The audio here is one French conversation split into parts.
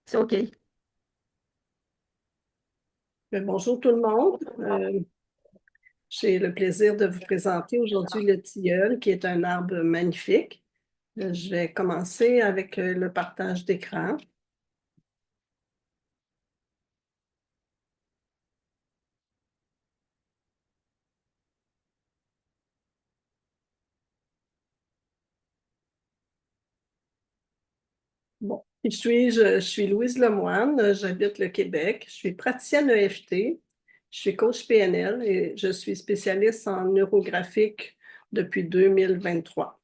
C'est OK. Bonjour tout le monde. J'ai le plaisir de vous présenter aujourd'hui le tilleul, qui est un arbre magnifique. Je vais commencer avec le partage d'écran. Bon, qui suis-je? Je suis Louise Lemoine, j'habite le Québec. Je suis praticienne EFT, je suis coach PNL et je suis spécialiste en neurographique depuis 2023.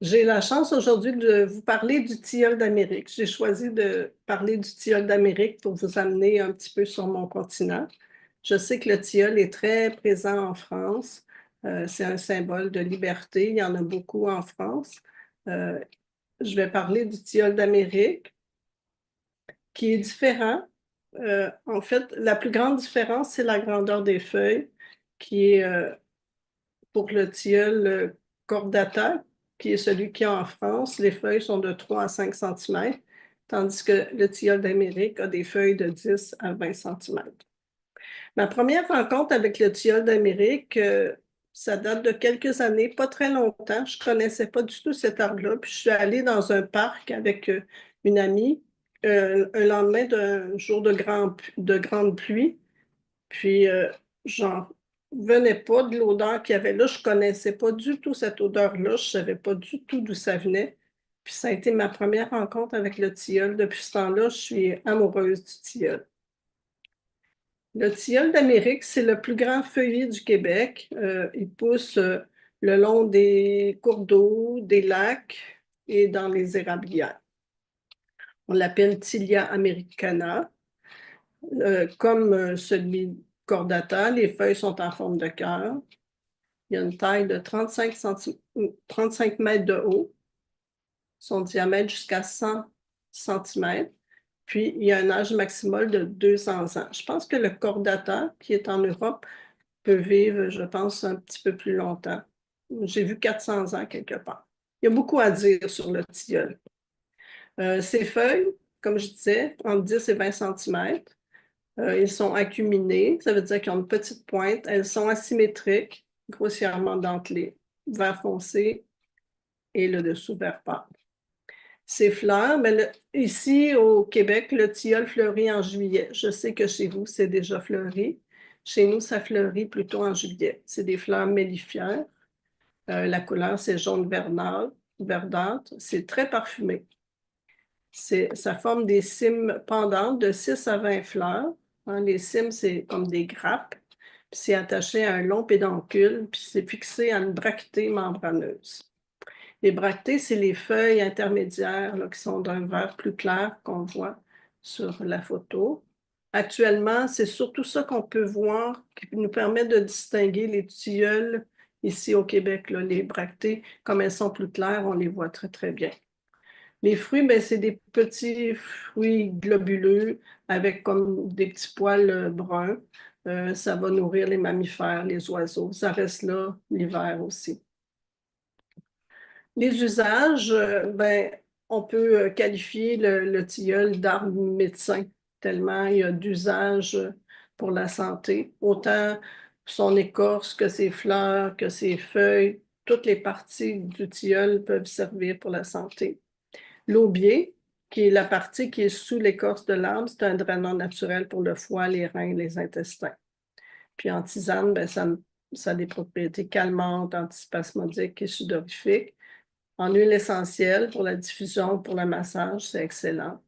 J'ai la chance aujourd'hui de vous parler du tilleul d'Amérique. J'ai choisi de parler du tilleul d'Amérique pour vous amener un petit peu sur mon continent. Je sais que le tilleul est très présent en France. C'est un symbole de liberté. Il y en a beaucoup en France. Euh, je vais parler du tilleul d'Amérique, qui est différent. En fait, la plus grande différence, c'est la grandeur des feuilles, qui est pour le tilleul cordata, qui est celui qu'il y a en France, les feuilles sont de 3 à 5 cm, tandis que le tilleul d'Amérique a des feuilles de 10 à 20 cm. Ma première rencontre avec le tilleul d'Amérique, ça date de quelques années, pas très longtemps. Je ne connaissais pas du tout cet arbre-là. Puis je suis allée dans un parc avec une amie un lendemain d'un jour de grande pluie. Puis, j'en venais pas de l'odeur qu'il y avait là. Je connaissais pas du tout cette odeur-là. Je savais pas du tout d'où ça venait. Puis, ça a été ma première rencontre avec le tilleul. Depuis ce temps-là, je suis amoureuse du tilleul. Le tilleul d'Amérique, c'est le plus grand feuillier du Québec. Il pousse le long des cours d'eau, des lacs et dans les érablières. On l'appelle Tilia americana. Comme celui cordata, les feuilles sont en forme de cœur. Il y a une taille de 35 mètres de haut, son diamètre jusqu'à 100 cm. Puis, il y a un âge maximal de 200 ans. Je pense que le cordata, qui est en Europe, peut vivre, je pense, un petit peu plus longtemps. J'ai vu 400 ans quelque part. Il y a beaucoup à dire sur le tilleul. Ces feuilles, comme je disais, entre 10 et 20 cm. Ils sont acuminés, ça veut dire qu'ils ont une petite pointe. Elles sont asymétriques, grossièrement dentelées, vert foncé et le dessous vert pâle. Ces fleurs, mais ici au Québec, le tilleul fleurit en juillet. Je sais que chez vous, c'est déjà fleuri. Chez nous, ça fleurit plutôt en juillet. C'est des fleurs mellifères. La couleur, c'est jaune verdâtre. C'est très parfumé. Ça forme des cimes pendantes de 6 à 20 fleurs. Hein, les cimes, c'est comme des grappes. Puis c'est attaché à un long pédoncule, puis c'est fixé à une bractée membraneuse. Les bractées, c'est les feuilles intermédiaires là, qui sont d'un vert plus clair qu'on voit sur la photo. Actuellement, c'est surtout ça qu'on peut voir qui nous permet de distinguer les tilleuls ici au Québec. Là, les bractées, comme elles sont plus claires, on les voit très, très bien. Les fruits, ben, c'est des petits fruits globuleux avec comme des petits poils bruns. Ça va nourrir les mammifères, les oiseaux. Ça reste là l'hiver aussi. Les usages, ben, on peut qualifier le tilleul d'arbre médecin, tellement il y a d'usages pour la santé. Autant son écorce que ses fleurs, que ses feuilles, toutes les parties du tilleul peuvent servir pour la santé. L'aubier, qui est la partie qui est sous l'écorce de l'arbre, c'est un drainant naturel pour le foie, les reins, les intestins. Puis en tisane, ben, ça a des propriétés calmantes, antispasmodiques et sudorifiques. En huile essentielle, pour la diffusion, pour le massage, c'est excellent.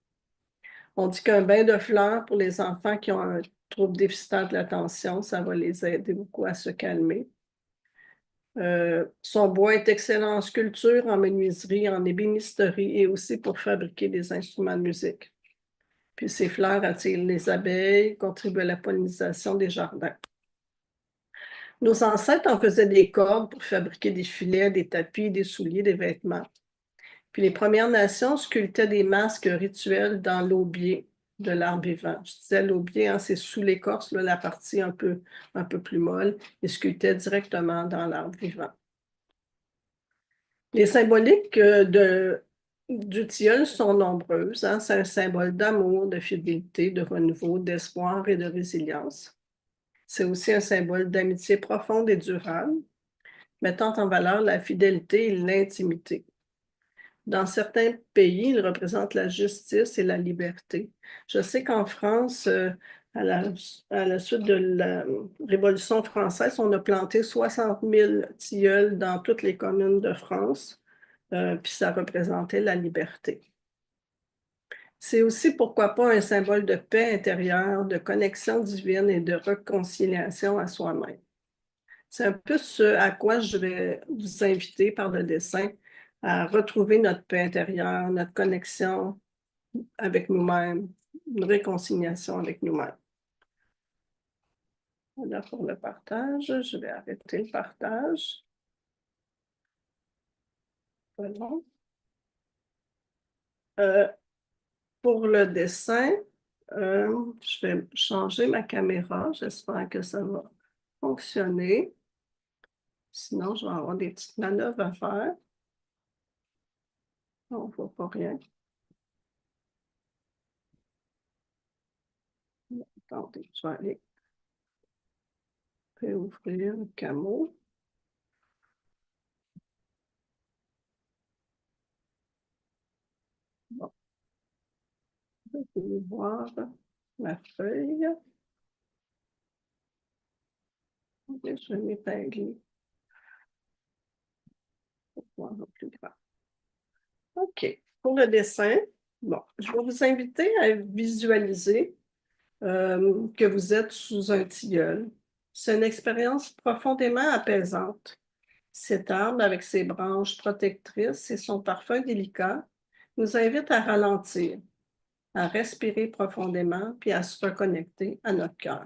On dit qu'un bain de fleurs pour les enfants qui ont un trouble déficitaire de l'attention, ça va les aider beaucoup à se calmer. Son bois est excellent en sculpture, en menuiserie, en ébénisterie et aussi pour fabriquer des instruments de musique. Puis ses fleurs attirent les abeilles, contribuent à la pollinisation des jardins. Nos ancêtres en faisaient des cordes pour fabriquer des filets, des tapis, des souliers, des vêtements. Puis les Premières Nations sculptaient des masques rituels dans l'aubier de l'arbre vivant. Je disais l'aubier, hein, c'est sous l'écorce, la partie un peu plus molle. Ils sculptaient directement dans l'arbre vivant. Les symboliques du tilleul sont nombreuses, hein. C'est un symbole d'amour, de fidélité, de renouveau, d'espoir et de résilience. C'est aussi un symbole d'amitié profonde et durable, mettant en valeur la fidélité et l'intimité. Dans certains pays, il représente la justice et la liberté. Je sais qu'en France, à la, à la suite de la Révolution française, on a planté 60 000 tilleuls dans toutes les communes de France, puis ça représentait la liberté. C'est aussi, pourquoi pas, un symbole de paix intérieure, de connexion divine et de réconciliation à soi-même. C'est un peu ce à quoi je vais vous inviter par le dessin, à retrouver notre paix intérieure, notre connexion avec nous-mêmes, une réconciliation avec nous-mêmes. Voilà pour le partage. Je vais arrêter le partage. Voilà. Euh, pour le dessin, je vais changer ma caméra. J'espère que ça va fonctionner. Sinon, je vais avoir des petites manœuvres à faire. On ne voit pas rien. Attendez, je vais aller réouvrir le camo. Bon, vous pouvez voir ma feuille. Et je vais m'épingler pour voir au plus grand. OK. Pour le dessin, bon, je vais vous inviter à visualiser que vous êtes sous un tilleul. C'est une expérience profondément apaisante. Cet arbre, avec ses branches protectrices et son parfum délicat, nous invite à ralentir, à respirer profondément, puis à se reconnecter à notre cœur.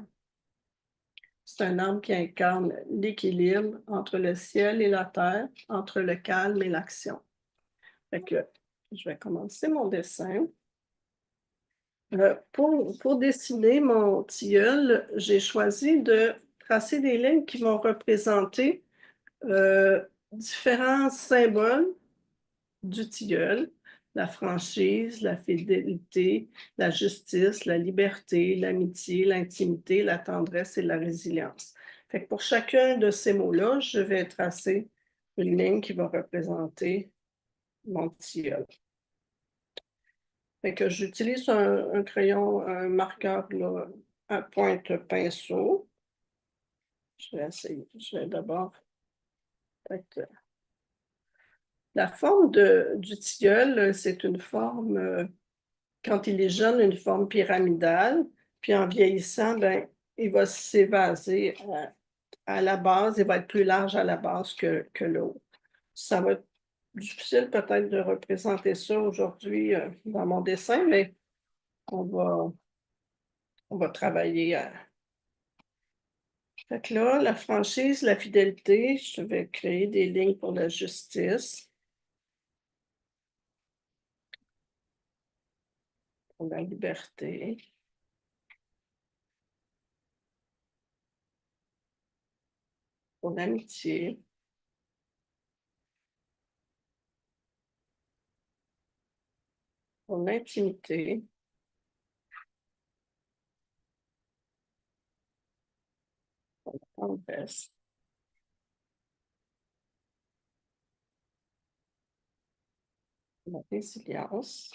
C'est un arbre qui incarne l'équilibre entre le ciel et la terre, entre le calme et l'action. Fait que je vais commencer mon dessin. Pour dessiner mon tilleul, j'ai choisi de tracer des lignes qui vont représenter différents symboles du tilleul, la franchise, la fidélité, la justice, la liberté, l'amitié, l'intimité, la tendresse et la résilience. Fait que pour chacun de ces mots-là, je vais tracer une ligne qui va représenter mon tilleul. Fait que j'utilise un crayon, un marqueur là, à pointe pinceau. Je vais essayer. Je vais d'abord. La forme du tilleul, c'est une forme, quand il est jeune, une forme pyramidale. Puis en vieillissant, ben, il va s'évaser à la base, il va être plus large à la base que le haut. Ça va être difficile peut-être de représenter ça aujourd'hui dans mon dessin, mais on va, on va travailler. Fait que là, la franchise, la fidélité, je vais créer des lignes pour la justice, pour la liberté, pour l'amitié, pour l'intimité, pour la tendresse, pour la résilience.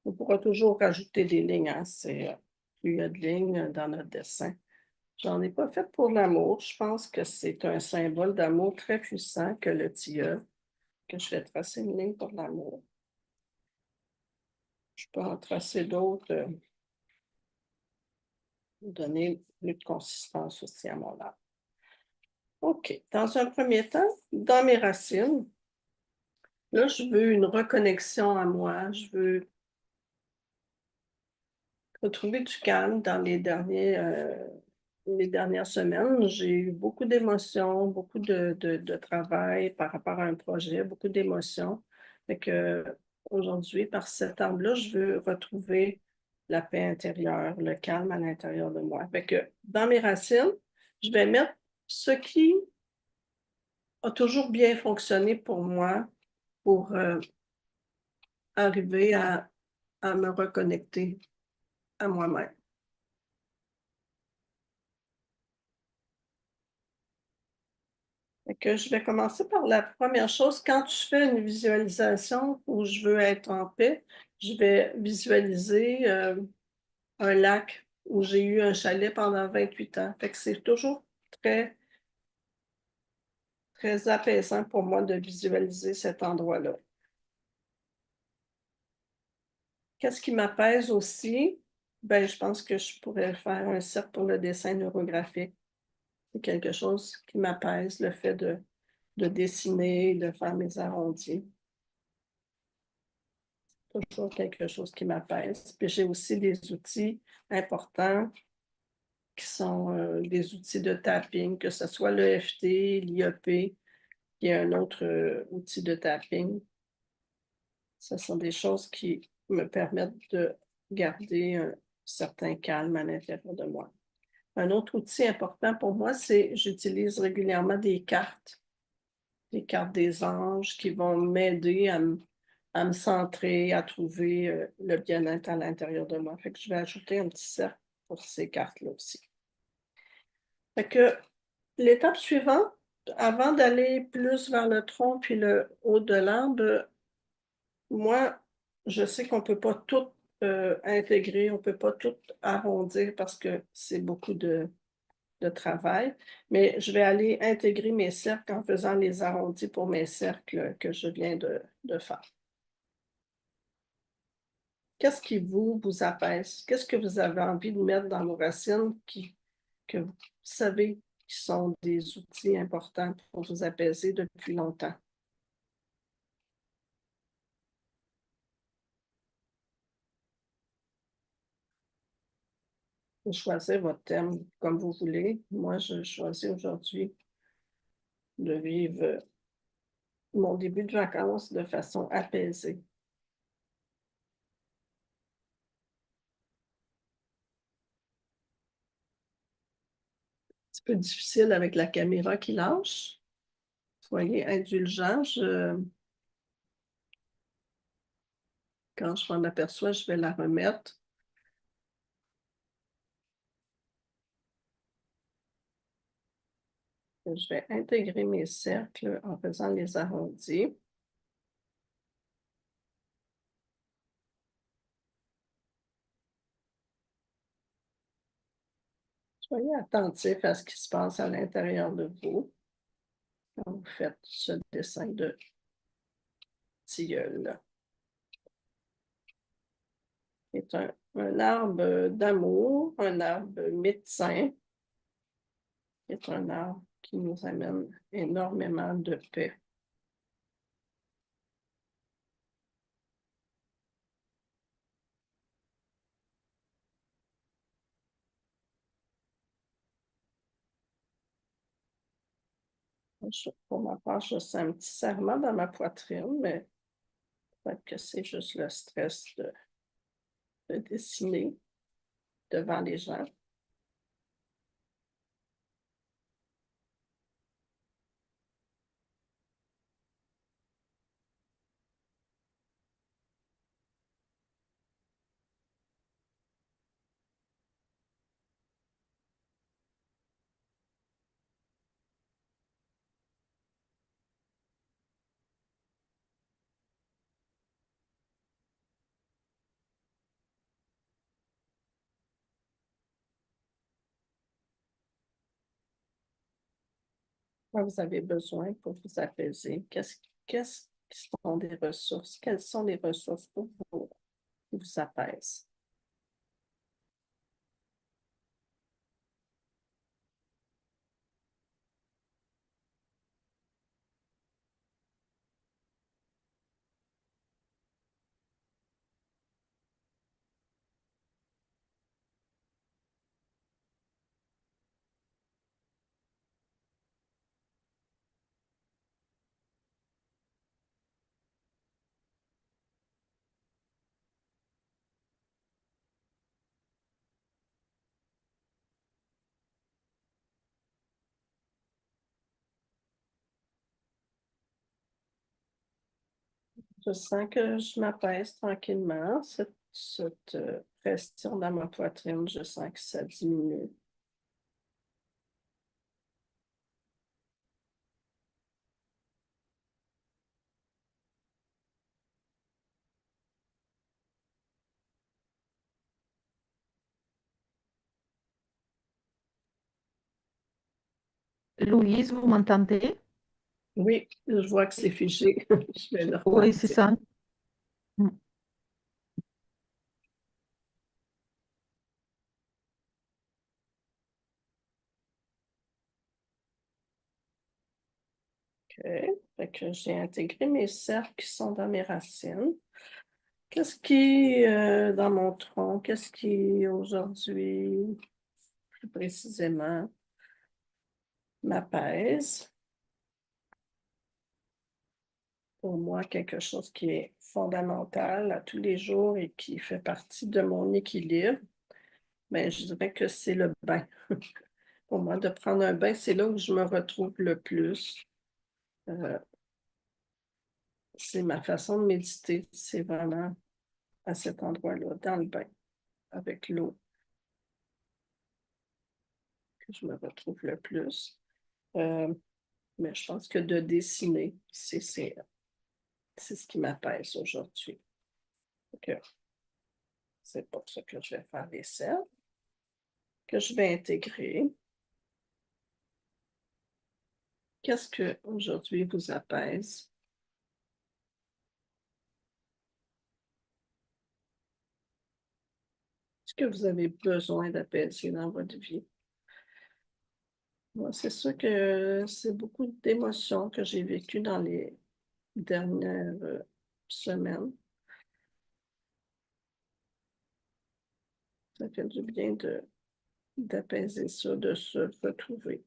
On pourra toujours rajouter des lignes, hein, plus il y a de lignes dans notre dessin. J'en ai pas fait pour l'amour. Je pense que c'est un symbole d'amour très puissant que le tilleul, que je vais tracer une ligne pour l'amour. Je peux en tracer d'autres, donner plus de consistance aussi à mon art. OK. Dans un premier temps, dans mes racines, là, je veux une reconnexion à moi. Je veux retrouver du calme dans les dernières semaines. J'ai eu beaucoup d'émotions, beaucoup de travail par rapport à un projet, beaucoup d'émotions. Fait que aujourd'hui, par cet angle-là, je veux retrouver la paix intérieure, le calme à l'intérieur de moi. Fait que dans mes racines, je vais mettre ce qui a toujours bien fonctionné pour moi pour arriver à me reconnecter à moi-même. Fait que je vais commencer par la première chose. Quand je fais une visualisation où je veux être en paix, je vais visualiser un lac où j'ai eu un chalet pendant 28 ans. Fait que c'est toujours très, très apaisant pour moi de visualiser cet endroit-là. Qu'est-ce qui m'apaise aussi? Ben, je pense que je pourrais faire un cercle pour le dessin neurographique. C'est quelque chose qui m'apaise, le fait de dessiner, de faire mes arrondis. Toujours quelque chose qui m'apaise. Puis j'ai aussi des outils importants qui sont des outils de tapping, que ce soit l'EFT, l'IEP, et un autre outil de tapping. Ce sont des choses qui me permettent de garder un certain calme à l'intérieur de moi. Un autre outil important pour moi, c'est j'utilise régulièrement des cartes des anges qui vont m'aider à me centrer, à trouver le bien-être à l'intérieur de moi. Fait que je vais ajouter un petit cercle pour ces cartes-là aussi. Fait que l'étape suivante, avant d'aller plus vers le tronc puis le haut de l'arbre, moi, je sais qu'on peut pas tout intégrer, on peut pas tout arrondir parce que c'est beaucoup de travail, mais je vais aller intégrer mes cercles en faisant les arrondis pour mes cercles que je viens de faire. Qu'est-ce qui vous apaise? Qu'est-ce que vous avez envie de mettre dans vos racines que vous savez qui sont des outils importants pour vous apaiser depuis longtemps? Vous choisissez votre thème comme vous voulez. Moi, je choisis aujourd'hui de vivre mon début de vacances de façon apaisée. Un petit peu difficile avec la caméra qui lâche. Soyez indulgents. Quand je m'en aperçois, je vais la remettre. Je vais intégrer mes cercles en faisant les arrondis. Soyez attentifs à ce qui se passe à l'intérieur de vous quand vous faites ce dessin de tilleul. C'est un arbre d'amour, un arbre médecin. C'est un arbre qui nous amène énormément de paix. Pour ma part, je sens un petit serrement dans ma poitrine, mais peut-être que c'est juste le stress de dessiner devant les gens. Quoi vous avez besoin pour vous apaiser? Qu'est-ce qui sont des ressources? Quelles sont les ressources pour vous qui vous apaisent? Je sens que je m'apaise tranquillement. Cette pression dans ma poitrine, je sens que ça diminue. Louise, vous m'entendez? Oui, je vois que c'est figé. Je vais le Oui, c'est repartir. ça. Mm. OK. Fait que j'ai intégré mes cercles qui sont dans mes racines. Qu'est-ce qui, dans mon tronc, qu'est-ce qui aujourd'hui, plus précisément, m'apaise? Pour moi, quelque chose qui est fondamental à tous les jours et qui fait partie de mon équilibre, ben, je dirais que c'est le bain. Pour moi, de prendre un bain, c'est là où je me retrouve le plus. Euh, c'est ma façon de méditer, c'est vraiment à cet endroit-là, dans le bain, avec l'eau, que je me retrouve le plus. Euh, mais je pense que de dessiner, c'est ce qui m'apaise aujourd'hui. Donc, c'est pour ça que je vais faire les cercles, que je vais intégrer. Qu'est-ce que aujourd'hui vous apaise? Est-ce que vous avez besoin d'apaiser dans votre vie? Moi, c'est sûr que c'est beaucoup d'émotions que j'ai vécues dans les dernières semaines. Ça fait du bien d'apaiser ça, de se retrouver.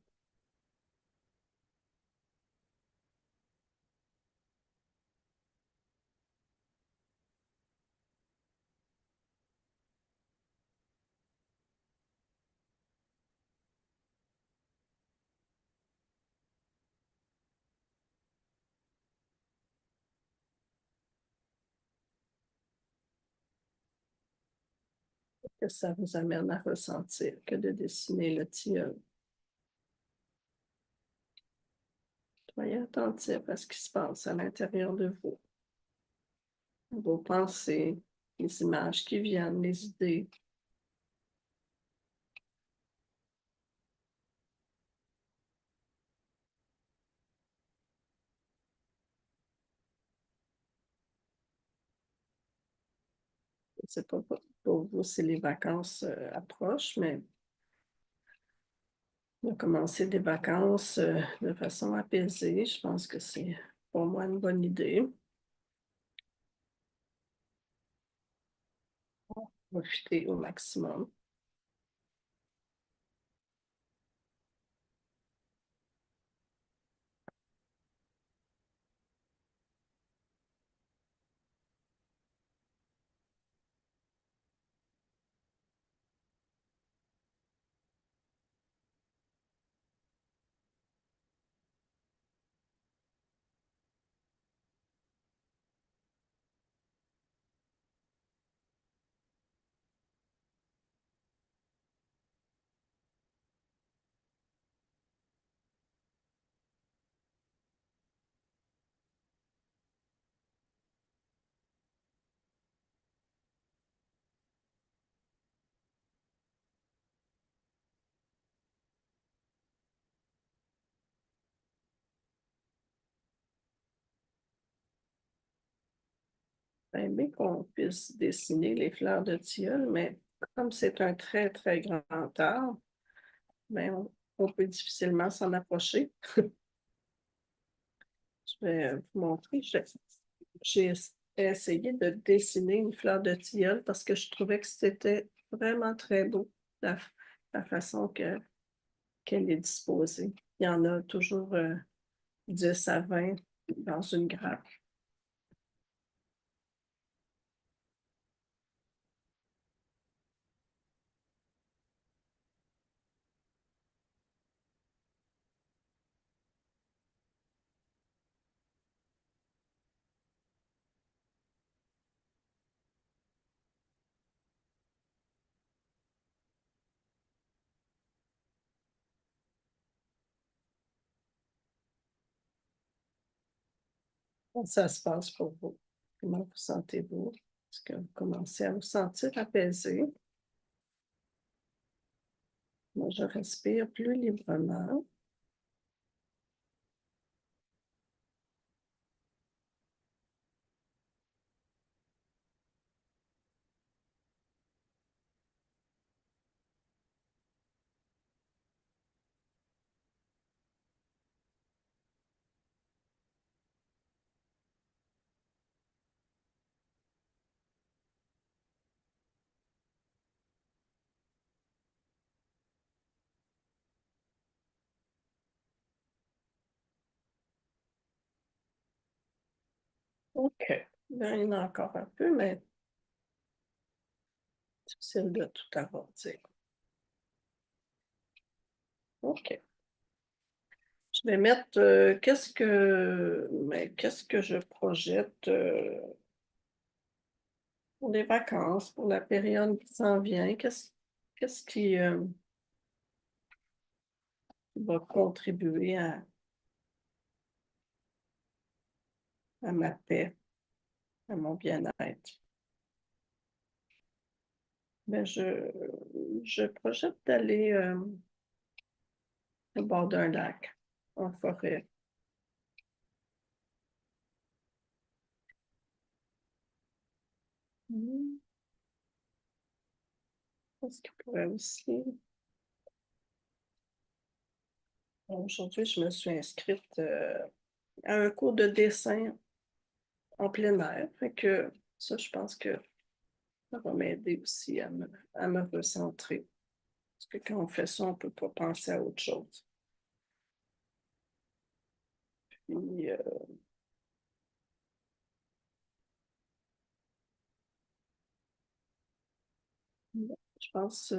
Que ça vous amène à ressentir que de dessiner le tilleul. Soyez attentif à ce qui se passe à l'intérieur de vous, vos pensées, les images qui viennent, les idées. Je ne sais pas pour vous si les vacances approchent, mais de commencer des vacances de façon apaisée, je pense que c'est pour moi une bonne idée. Profiter au maximum. J'aurais aimé qu'on puisse dessiner les fleurs de tilleul, mais comme c'est un très, très grand art, ben, on peut difficilement s'en approcher. Je vais vous montrer. J'ai essayé de dessiner une fleur de tilleul parce que je trouvais que c'était vraiment très beau, la, la façon qu'elle est disposée. Il y en a toujours 10 à 20 dans une grappe. Comment ça se passe pour vous? Comment vous sentez-vous? Est-ce que vous commencez à vous sentir apaisé? Moi, je respire plus librement. OK. Là, il y en a encore un peu, mais difficile de tout arrondir. OK. Je vais mettre, qu'est-ce que je projette, pour les vacances, pour la période qui s'en vient? Qu'est-ce qui va contribuer à ma paix, à mon bien-être? Ben, je projette d'aller, au bord d'un lac, en forêt. Mmh. Qu'est-ce qui pourrait aussi aujourd'hui, je me suis inscrite, à un cours de dessin en plein air. Fait que ça, je pense que ça va m'aider aussi à me recentrer. Parce que quand on fait ça, on ne peut pas penser à autre chose. Puis, je pense,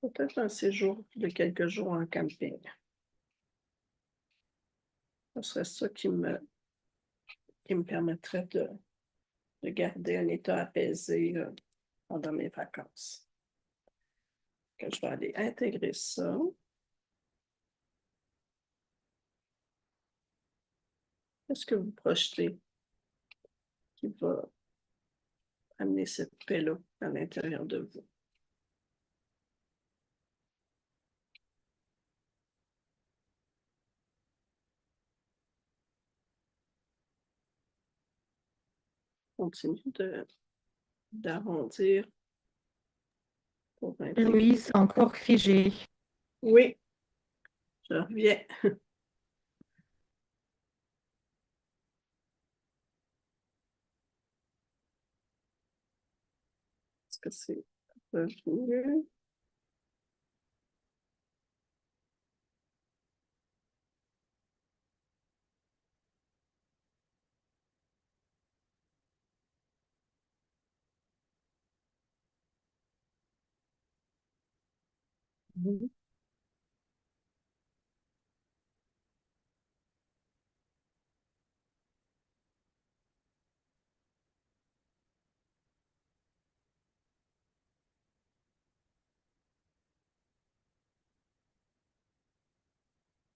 peut-être un séjour de quelques jours en camping. Ce serait ça qui me permettrait de garder un état apaisé, pendant mes vacances. Que je vais aller intégrer ça. Qu'est-ce que vous projetez qui va amener cette paix-là à l'intérieur de vous? Continue d'arrondir pour intégrer. Louise, encore figée. Oui, je reviens. Est-ce que c'est revenu? Mhm.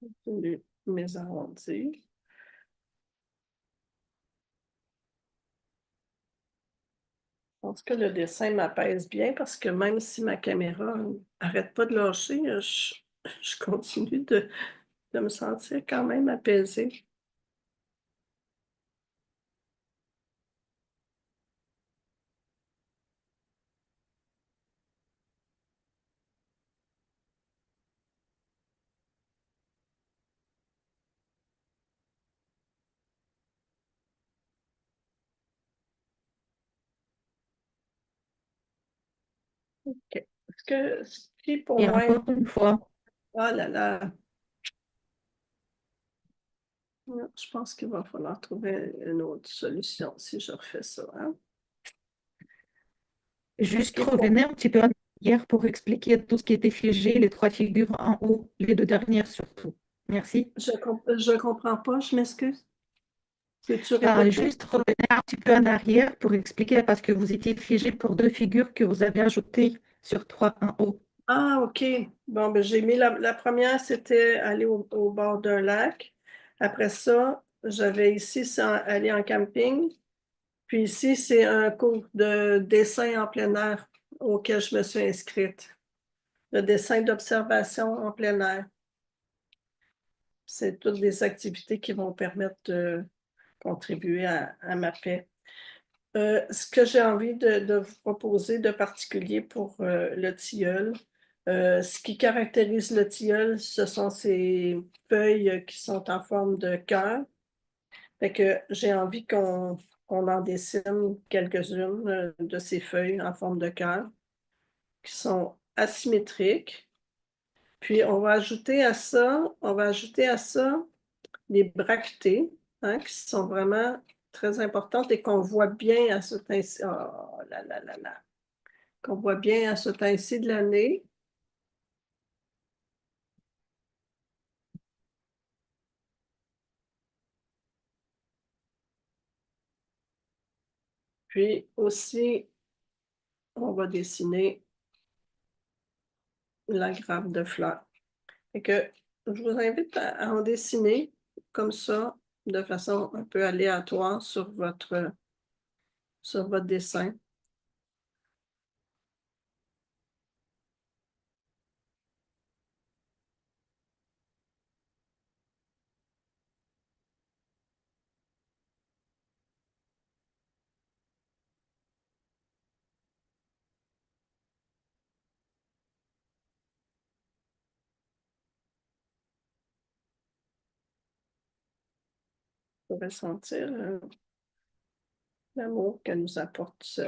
Continue mes arrondis. Je pense que le dessin m'apaise bien parce que même si ma caméra n'arrête pas de lâcher, je continue de me sentir quand même apaisée. OK. Ce qui pour Et moi, encore une fois, oh là là, je pense qu'il va falloir trouver une autre solution si je refais ça, hein. Ce juste qui est pour revenez un petit peu en arrière pour expliquer tout ce qui était figé, les trois figures en haut, les deux dernières surtout. Merci. je comprends pas, je m'excuse. Peux-tu répéter? Juste revenir un petit peu en arrière pour expliquer parce que vous étiez figé pour deux figures que vous avez ajoutées sur trois en haut. Ah, OK. Bon, ben, j'ai mis la première, c'était aller au bord d'un lac. Après ça, j'avais ici, c'est aller en camping. Puis ici, c'est un cours de dessin en plein air auquel je me suis inscrite. Le dessin d'observation en plein air. C'est toutes des activités qui vont permettre de contribuer à ma paix. Ce que j'ai envie de vous proposer de particulier pour le tilleul, ce qui caractérise le tilleul, ce sont ces feuilles qui sont en forme de cœur. Fait que j'ai envie qu'on en dessine quelques-unes de ces feuilles en forme de cœur qui sont asymétriques. Puis on va ajouter à ça les bractées, hein, qui sont vraiment très importantes et qu'on voit bien à ce temps-ci. Oh là là là là. Qu'on voit bien à ce temps-ci de l'année. Puis aussi, on va dessiner la grappe de fleurs. Et que je vous invite à en dessiner comme ça, de façon un peu aléatoire sur votre dessin. Vous pouvez sentir l'amour que nous apporte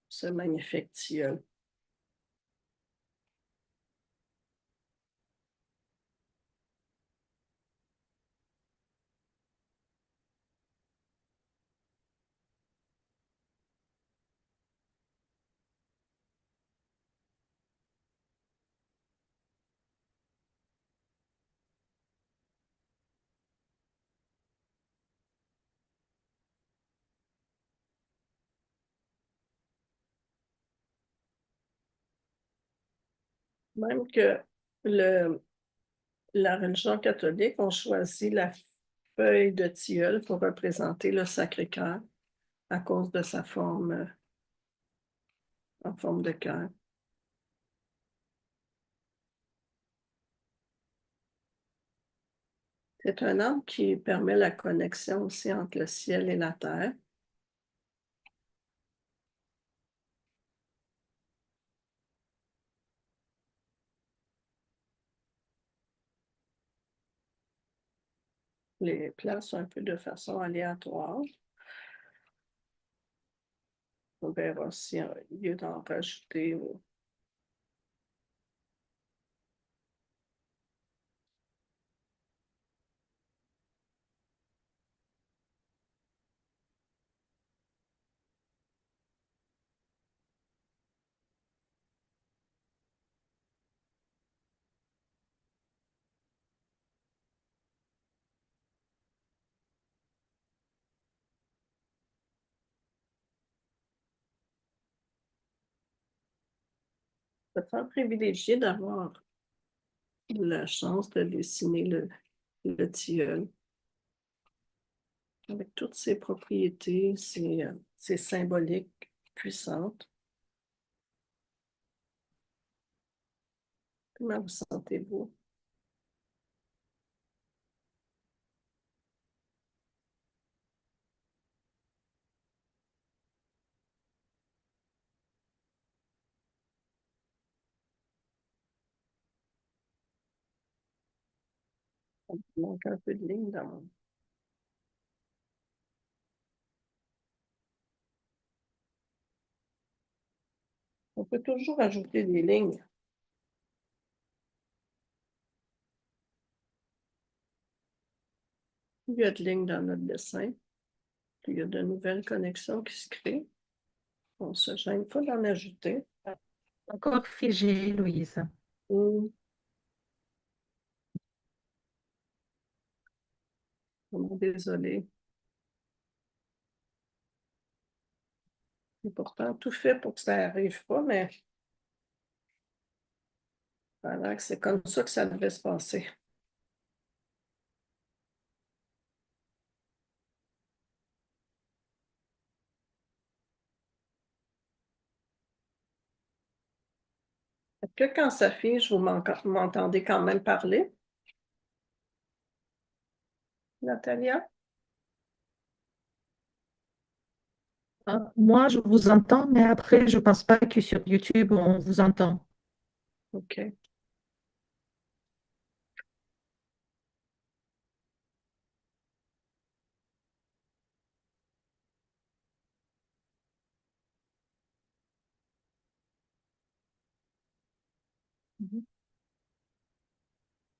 ce magnifique tilleul. Même que le, la religion catholique ont choisi la feuille de tilleul pour représenter le Sacré-Cœur à cause de sa forme en forme de cœur. C'est un arbre qui permet la connexion aussi entre le ciel et la terre. Les places un peu de façon aléatoire. On verra si au lieu d'en rajouter. C'est très privilégié d'avoir la chance de dessiner le tilleul avec toutes ses propriétés, ses symboliques puissantes. Comment vous sentez-vous? Il manque un peu de ligne dans mon... On peut toujours ajouter des lignes. Il y a de lignes dans notre dessin. Il y a de nouvelles connexions qui se créent. On ne se gêne pas d'en ajouter. Encore figé, Louise. Hum, Vraiment désolée. Et pourtant, tout fait pour que ça n'arrive pas, mais Voilà, c'est comme ça que ça devait se passer. Est-ce que quand ça fiche, m'entendez quand même parler, Natalia? Moi, je vous entends, mais après, je pense pas que sur YouTube, on vous entend. OK. Mhm.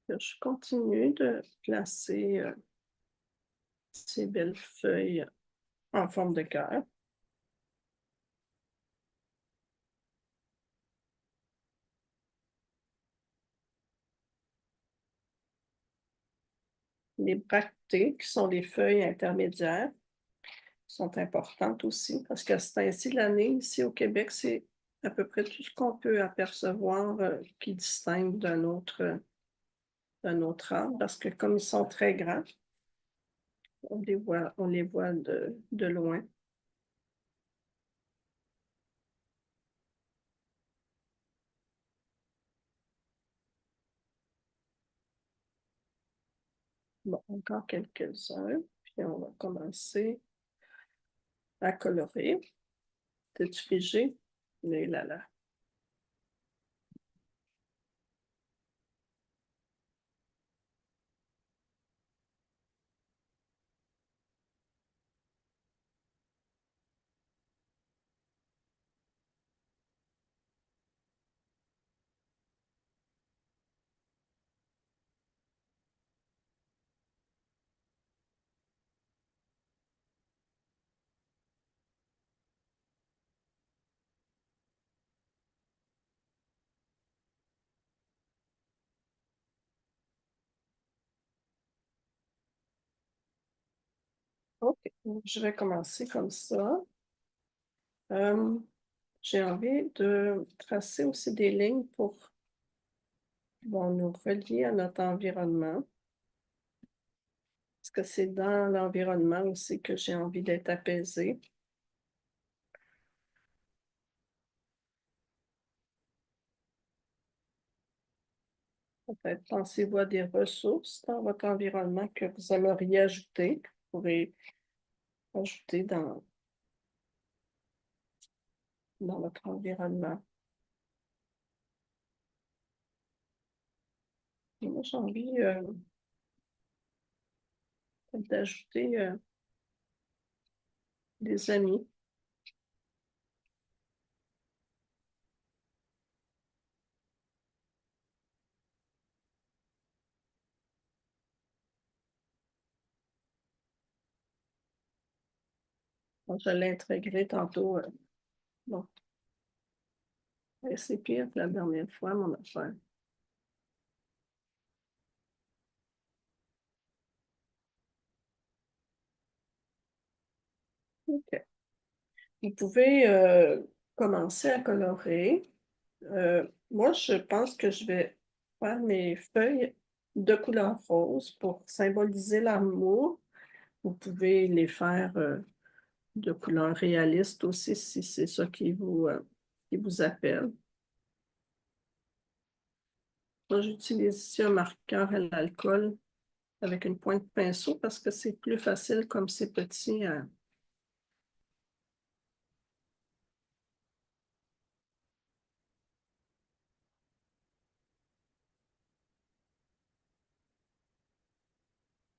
Je continue de placer ces belles feuilles en forme de cœur. Les bractées, qui sont les feuilles intermédiaires, sont importantes aussi parce qu'à ce temps-ci de l'année, ici au Québec, c'est à peu près tout ce qu'on peut apercevoir qui distingue d'un autre arbre parce que comme ils sont très grands, on les voit de loin. Bon, encore quelques-uns, puis on va commencer à colorer. T'es-tu figé? Mais là, là. OK, je vais commencer comme ça. Euh, j'ai envie de tracer aussi des lignes pour nous relier à notre environnement. Parce que c'est dans l'environnement aussi que j'ai envie d'être apaisée. Peut-être pensez-vous à des ressources dans votre environnement que vous aimeriez ajouter, que vous pourrez ajouter dans votre environnement. Et moi, j'ai envie d'ajouter des amis. Bon, je l'ai intégré tantôt. Bon, c'est pire que la dernière fois, mon affaire. OK. Vous pouvez commencer à colorer. Moi, je pense que je vais faire mes feuilles de couleur rose pour symboliser l'amour. Vous pouvez les faire de couleur réaliste aussi si c'est ça qui vous appelle. Moi, j'utilise ici un marqueur à l'alcool avec une pointe de pinceau parce que c'est plus facile comme c'est petit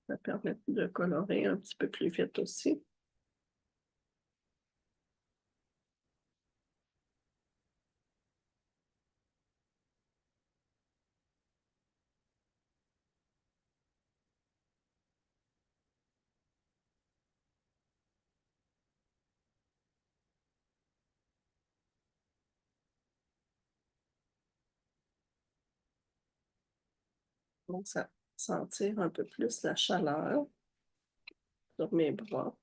ça permet de colorer un petit peu plus vite aussi. Donc, ça sentir un peu plus la chaleur sur mes bras.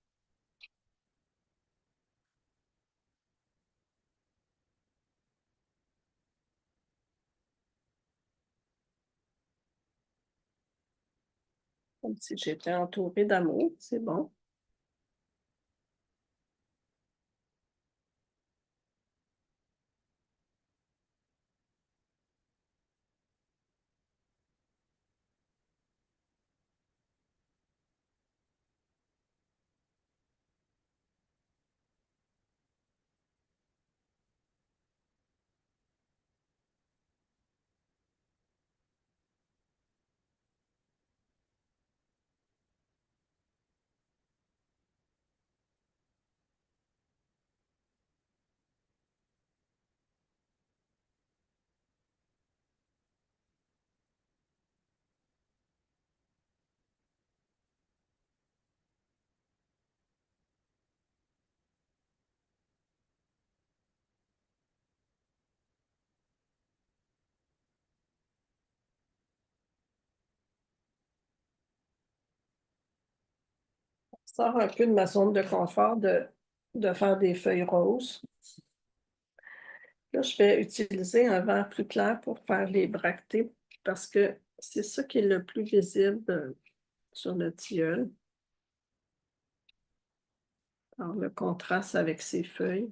Comme si j'étais entourée d'amour, c'est bon. Je sors un peu de ma zone de confort de faire des feuilles roses. Là, je vais utiliser un vert plus clair pour faire les bractées parce que c'est ça qui est le plus visible sur le tilleul. Alors, le contraste avec ces feuilles.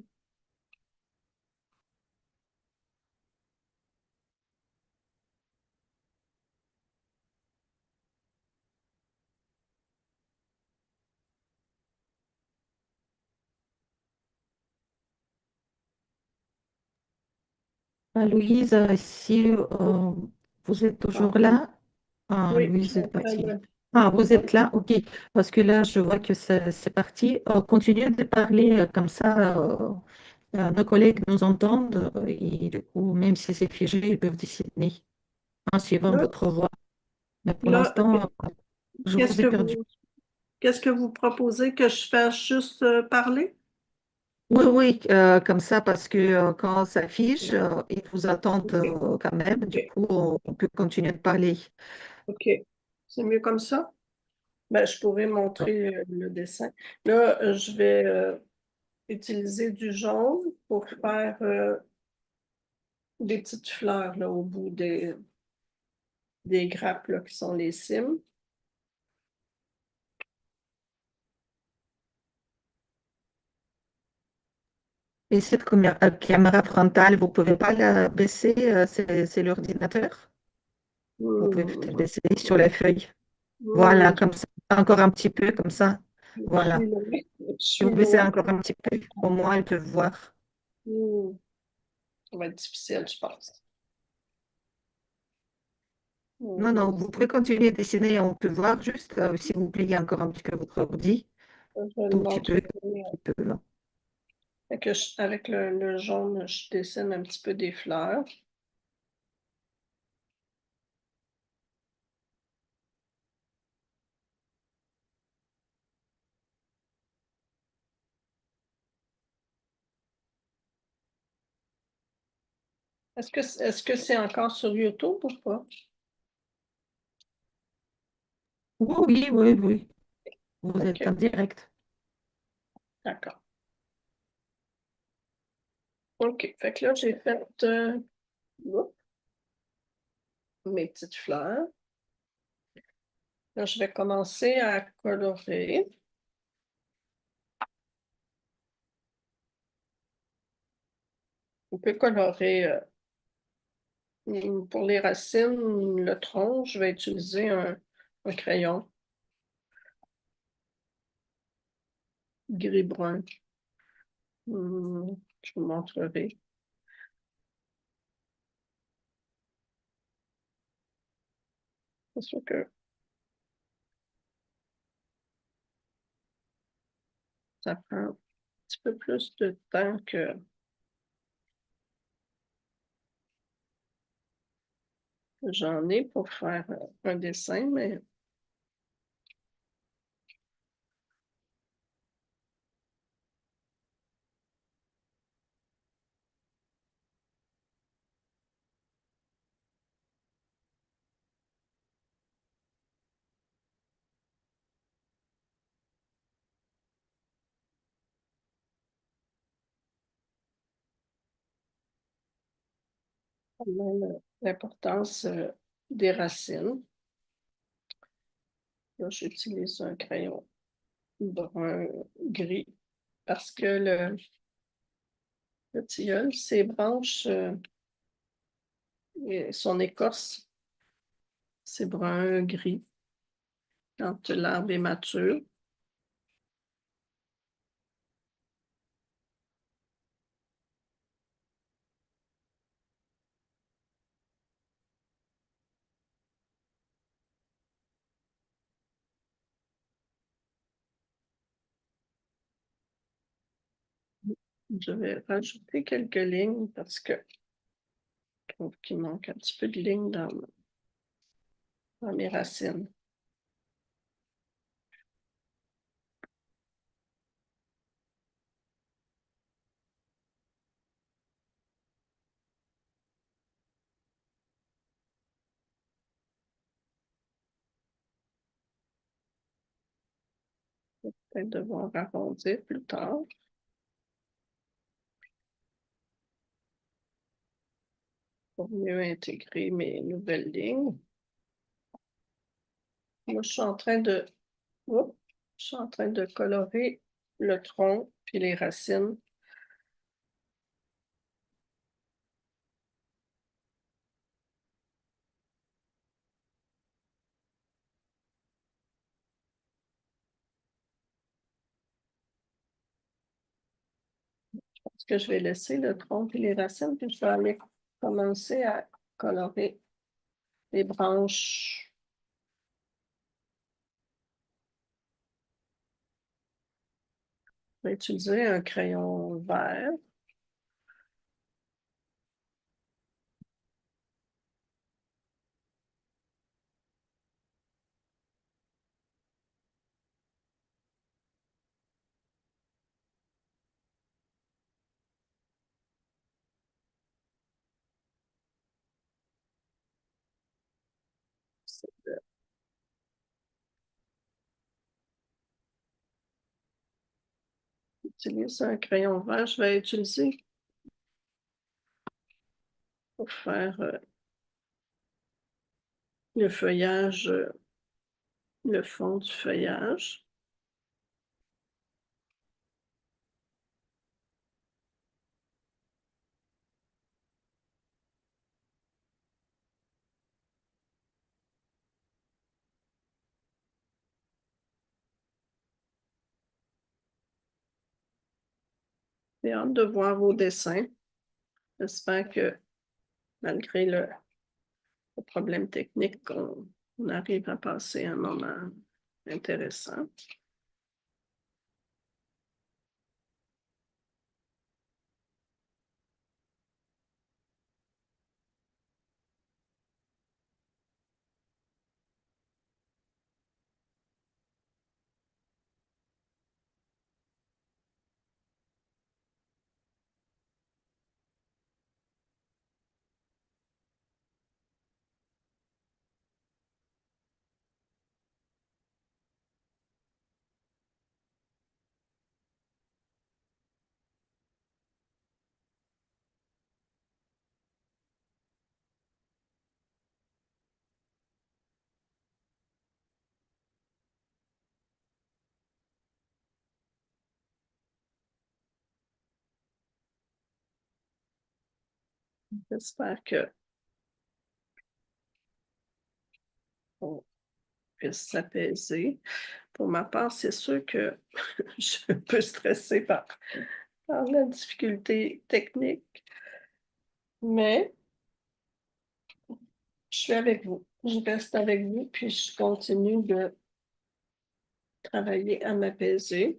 Louise, si vous êtes Ah, toujours là, oui, je Louise suis est en train partie. de... Ah, vous Oui, êtes là, ok. Parce que là, je vois que c'est parti. Continuez de parler comme ça, nos collègues nous entendent et du coup, même si c'est figé, ils peuvent décider en suivant là, votre voix. Mais pour là, l'instant, je qu'est-ce vous ai que perdu. vous, qu'est-ce que vous proposez que je fasse juste parler? Oui, oui, comme ça, parce que quand ça affiche, ils vous attendent OK, quand même. Du OK, coup, on peut continuer de parler. OK. C'est mieux comme ça? Ben, je pourrais montrer le dessin. Là, je vais utiliser du jaune pour faire des petites fleurs là, au bout des grappes là, qui sont les cimes. Et cette caméra frontale, vous pouvez pas la baisser, c'est l'ordinateur. Vous pouvez Hmm, peut-être baisser sur la feuille. Voilà, hmm, comme ça, encore un petit peu, comme ça. je suis Voilà. loin. Je Si vous suis baissez loin. encore un petit peu, au moins, ils peuvent voir. Hmm, ça va être difficile, je pense. Non, non, Hmm, vous pouvez continuer à dessiner, on peut voir juste si vous pliez encore un petit peu votre ordi, je vais le tout petit peu, montrer. petit peu, là. Fait que avec le jaune, je dessine un petit peu des fleurs. Est-ce que c'est encore sur YouTube ou pas? Oui, oui, oui, oui. Vous êtes en OK, direct. d'accord. OK, fait que là, j'ai fait oups, mes petites fleurs. Là, je vais commencer à colorer. On peut colorer pour les racines, le tronc, je vais utiliser un crayon gris-brun. Je vous montrerai. C'est sûr que ça prend un petit peu plus de temps que j'en ai pour faire un dessin, mais quand même l'importance des racines. Là, j'utilise un crayon brun gris parce que le tilleul, ses branches et son écorce, c'est brun gris quand l'arbre est mature. Je vais rajouter quelques lignes parce que je trouve qu'il manque un petit peu de lignes dans mes racines. Peut-être devoir arrondir plus tard pour mieux intégrer mes nouvelles lignes. Moi, oups, je suis en train de colorer le tronc puis les racines. Parce que je vais laisser le tronc et les racines, puis je vais aller commencer à colorer les branches. Je vais utiliser un crayon vert. J'utilise un crayon vert. Je vais utiliser pour faire le feuillage, le fond du feuillage. J'ai hâte de voir vos dessins. J'espère que malgré le problème technique, on arrive à passer un moment intéressant. J'espère que on puisse s'apaiser. Pour ma part, c'est sûr que je suis un peu stressée par la difficulté technique, mais je suis avec vous. Je reste avec vous, puis je continue de travailler à m'apaiser.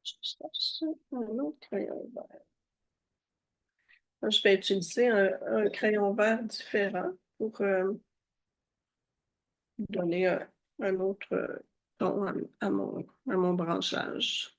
Je cherche un autre crayon vert. Je vais utiliser un crayon vert différent pour donner un autre ton à mon branchage.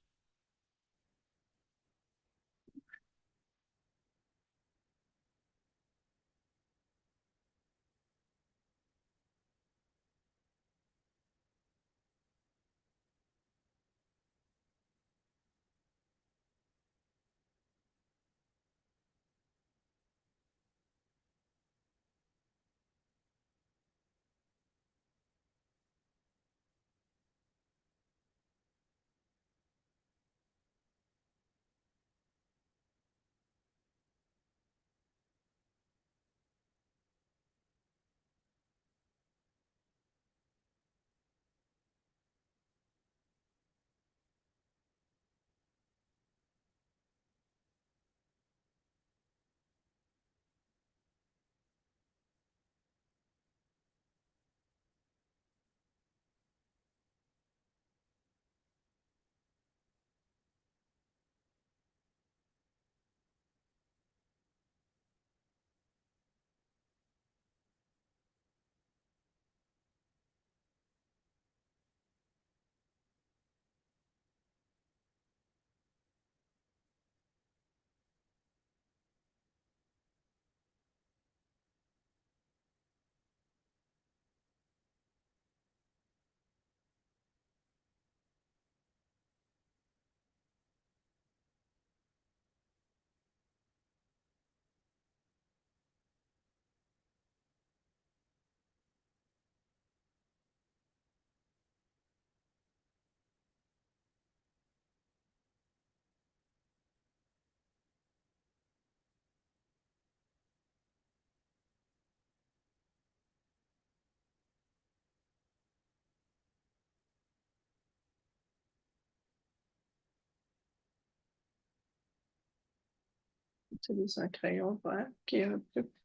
J'utilise un crayon vert qui est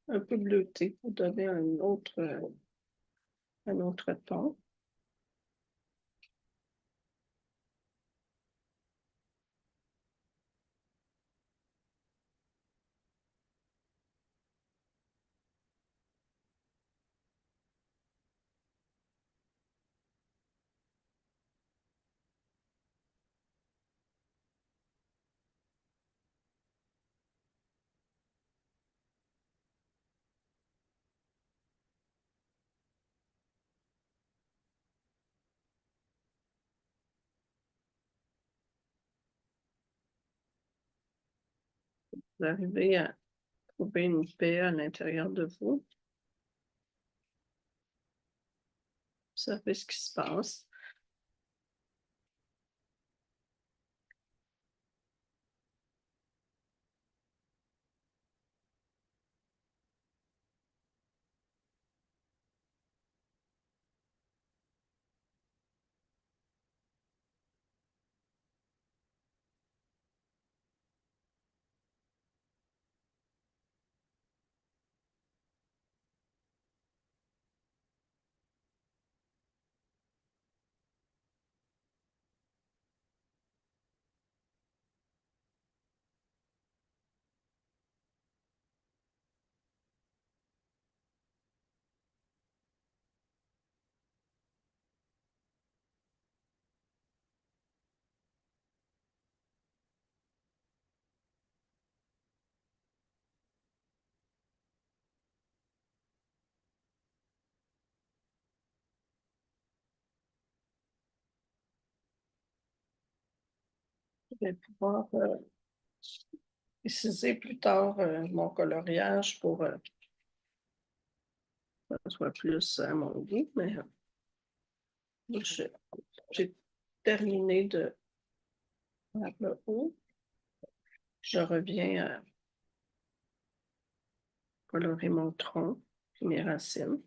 un peu bleuté pour donner un autre ton. Vous arrivez à trouver une paix à l'intérieur de vous. Observez ce qui se passe. Je vais pouvoir préciser plus tard mon coloriage pour que ce soit plus à mon goût, mais je- j'ai terminé de faire le haut. Je reviens à colorer mon tronc et mes racines.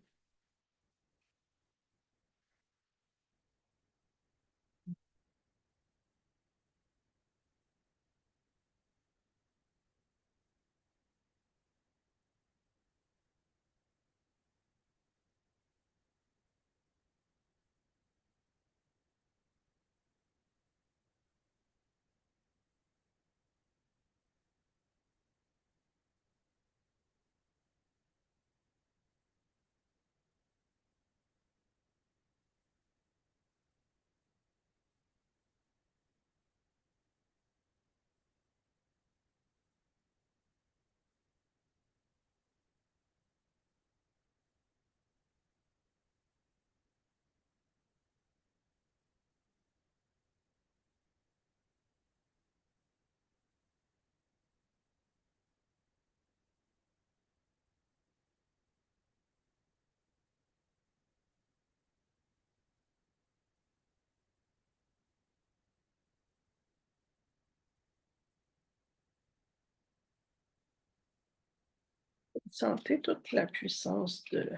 Vous sentez toute la puissance de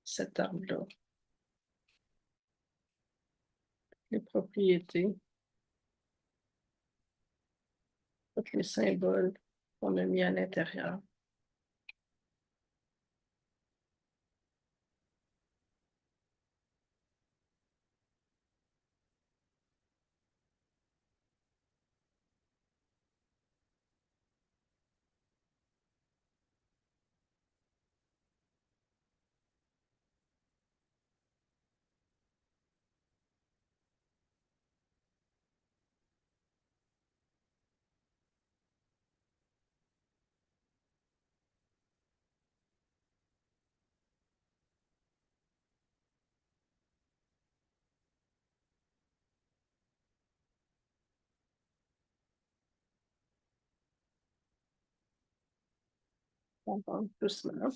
cet arbre-là, les propriétés, tous les symboles qu'on a mis à l'intérieur. On va doucement.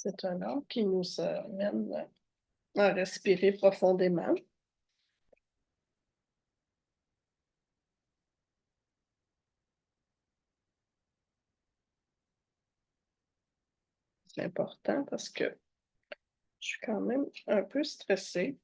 C'est un arbre qui nous amène à respirer profondément. C'est important parce que je suis quand même un peu stressée.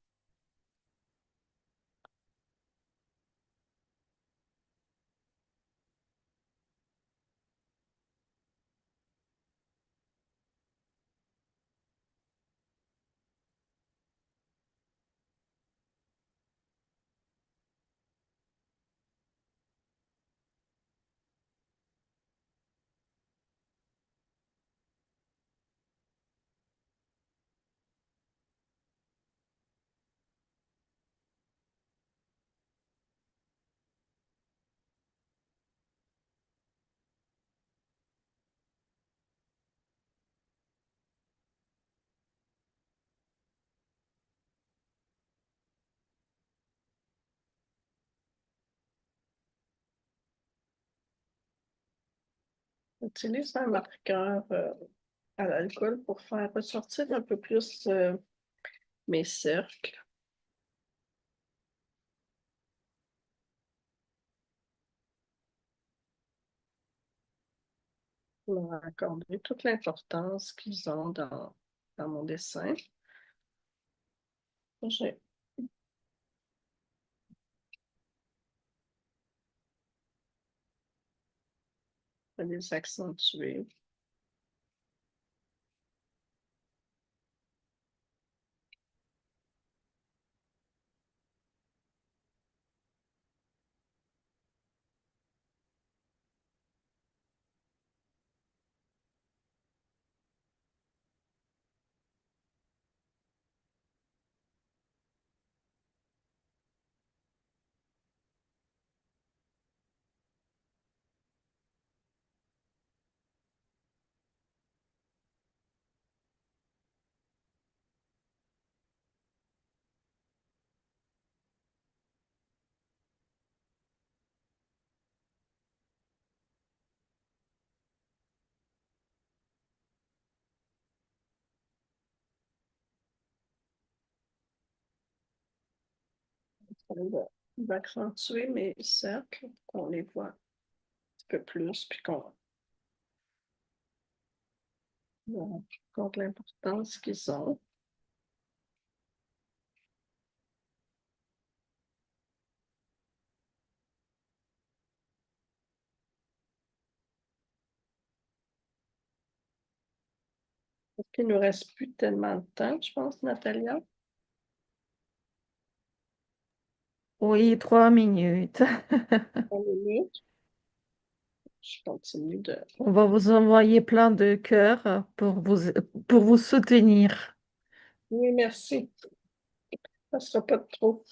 J'utilise un marqueur à l'alcool pour faire ressortir un peu plus mes cercles. Pour leur accorder toute l'importance qu'ils ont dans mon dessin. Je vais les accentuer. Je vais accentuer mes cercles pour qu'on les voit un petit peu plus, puis qu'on compte l'importance qu'ils ont. Parce qu'il ne nous reste plus tellement de temps, je pense, Natalia. Oui, 3 minutes. 3 minutes. Je continue de... On va vous envoyer plein de cœurs pour vous soutenir. Oui, merci. Ça ne sera pas de trop.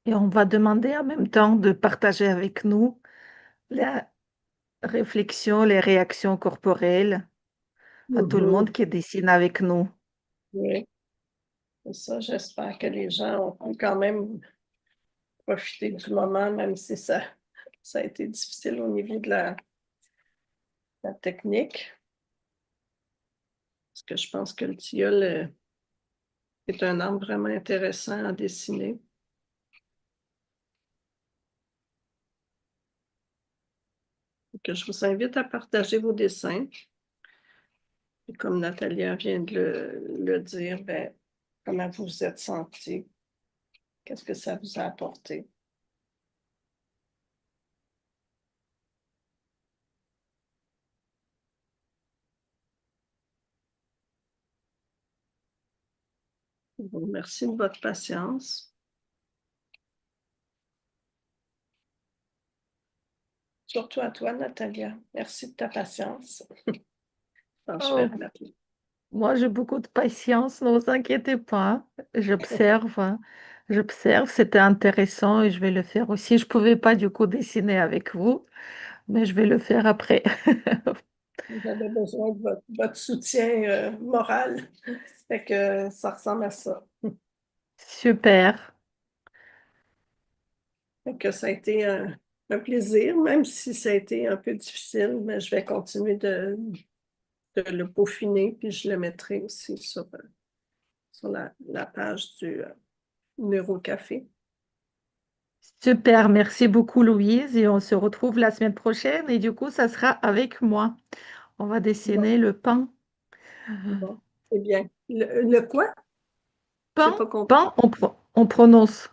Et on va demander en même temps de partager avec nous la réflexion, les réactions corporelles à tout le Mhm. monde qui dessine avec nous. Oui, c'est ça. J'espère que les gens ont quand même profité du moment, même si ça a été difficile au niveau de la technique. Parce que je pense que le tilleul est un arbre vraiment intéressant à dessiner. Donc, je vous invite à partager vos dessins. Et comme Natalia vient de le dire, ben, comment vous vous êtes senti? Qu'est-ce que ça vous a apporté? Je vous remercie de votre patience. Surtout à toi, Natalia. Merci de ta patience. Alors, je vais Oh, remettre. moi, j'ai beaucoup de patience, ne vous inquiétez pas. J'observe, hein. J'observe, c'était intéressant et je vais le faire aussi. Je ne pouvais pas du coup dessiner avec vous, mais je vais le faire après. J'avais besoin de votre soutien moral. Fait que ça ressemble à ça. Super. Fait que ça a été un plaisir, même si ça a été un peu difficile, mais je vais continuer de le peaufiner, puis je le mettrai aussi sur la page du Neurocafé. Super, merci beaucoup Louise et on se retrouve la semaine prochaine et du coup ça sera avec moi. On va Bon, dessiner le pain. bon. Eh bien, le quoi? J'ai Pain, pas compris. pain, on prononce.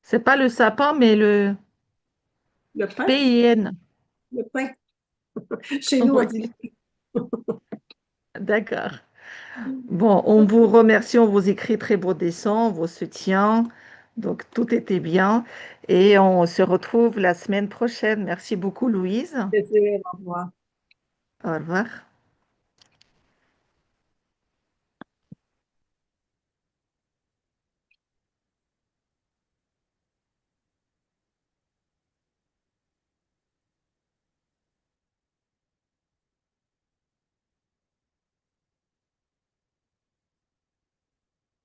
C'est pas le sapin mais le Le pain? PIN. Le pain. Chez nous, on Oui, dit d'accord. Bon, on vous remercie, on vous écrit très beau dessin, on vous soutient. Donc tout était bien et on se retrouve la semaine prochaine. Merci beaucoup Louise. le plaisir. Au revoir. Au revoir.